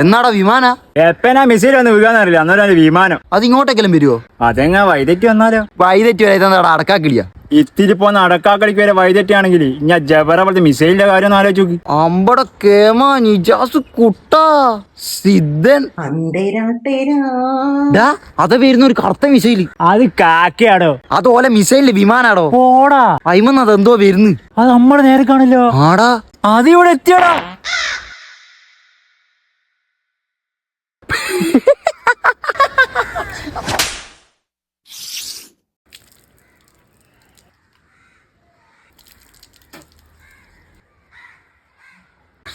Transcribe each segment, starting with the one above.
എന്നാടാ വിമാന എപ്പനാ മിസൈൽ വന്ന് വീഴാന്നറിയില്ല അന്നേരം വിമാനം അത് ഇങ്ങോട്ടെങ്കിലും വരുവോ? അതെങ്ങാ വൈദ്യറ്റ് വന്നാലോ? വൈതെറ്റി വരാ അടക്കാക്കിടിയ ഇത്തിരി പോന്ന അടക്കാക്കളിക്ക് വരെ വൈദ്യറ്റാണെങ്കിൽ ഞാൻ ജബറ പോലത്തെ മിസൈലിന്റെ കാര്യം ഒന്ന് ആലോചിച്ച് നോക്കി. അമ്പട കേമാ നിജാസ് കുട്ടാ സിദ്ധൻ ഡാ, അത് വരുന്ന ഒരു കറുത്ത മിസൈല്. അത് കാക്കയാടോ? അതുപോലെ മിസൈലില് വിമാനാടോ? പോടാ, അയിമന്ന് അതെന്തോ വരുന്നു. അത് നമ്മുടെ നേരെ കാണില്ലോ. ആടാ, അത് ഇവിടെ എത്തിയടാ.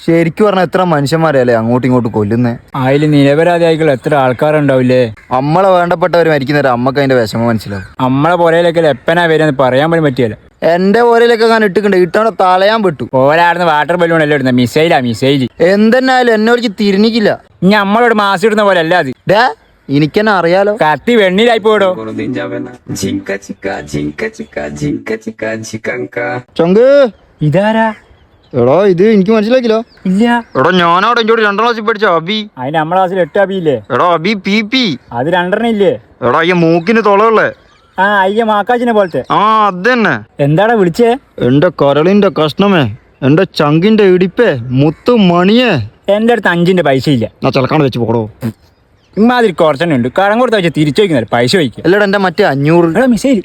ശരിക്കും പറഞ്ഞ എത്ര മനുഷ്യന്മാരല്ലേ അങ്ങോട്ടും ഇങ്ങോട്ടും കൊല്ലുന്നേ. അതിൽ നിരപരാധികൾ എത്ര ആൾക്കാരുണ്ടാവില്ലേ? നമ്മളെ വേണ്ടപ്പെട്ടവർ മരിക്കുന്നവരെ അമ്മക്ക് അതിന്റെ വിഷമം മനസ്സിലാവും. നമ്മളെ പോലെയൊക്കെ എപ്പനാ വരാന്ന് പറയാൻ പോലും പറ്റിയല്ല. എന്റെ പോരയിലൊക്കെ ഞാൻ ഇട്ടിട്ടുണ്ട്, ഇട്ടവണ തളയാൻ പെട്ടു. ഓരാടുന്ന വാട്ടർ ബലൂൺ അല്ലേ ഇടുന്ന? മിസൈലാ മിസൈല്. എന്തെന്നായാലും എന്നോട് തിരിഞ്ഞിക്കില്ല. ഇനി നമ്മളോട് മാസം ഇടുന്ന പോലെ അല്ല അത്. ഡാ, എനിക്കെന്നെ അറിയാലോ. കത്തി വെണ്ണീരായി പോടോ. ചങ്ക്, ഇതാരാ? എടോ ഇത് എനിക്ക് മനസ്സിലാക്കില്ലോ. ഇല്ല. എടോ ഞാനവിടെ എന്നോട് 2ാം ക്ലാസ്സിൽ പഠിച്ച അബി. അതിന് നമ്മളെ ക്ലാസ്സിൽ 8 അബിയില്ലേ? എടോ അബി പി പി. അത് 2 ഇല്ലേ? എടോ അയ്യ മൂക്കിന് തൊളകളേ. ആ അയ്യ മാക്കാച്ചിനെ പോലത്തെ. ആ അതന്നെ. എന്താടാ വിളിച്ചേ? എന്റെ കരളിന്റെ കഷ്ണമേ, എന്റെ ചങ്കിന്റെ ഇടിപ്പേ, മുത്തു മണിയേ. എന്റെ അടുത്ത് 5 പൈസ ഇല്ല. ഞാൻ ചിലക്കാണ്ട് വെച്ച് പോടോ. ഇമാതിരി കുറച്ചെണ്ണ ഉണ്ട്. കടം കൊടുത്ത വെച്ചാൽ തിരിച്ചു വയ്ക്കുന്നില്ല, പൈസ വയ്ക്കുക. അല്ലടാ എന്റെ മറ്റേ 500. മിസൈൽ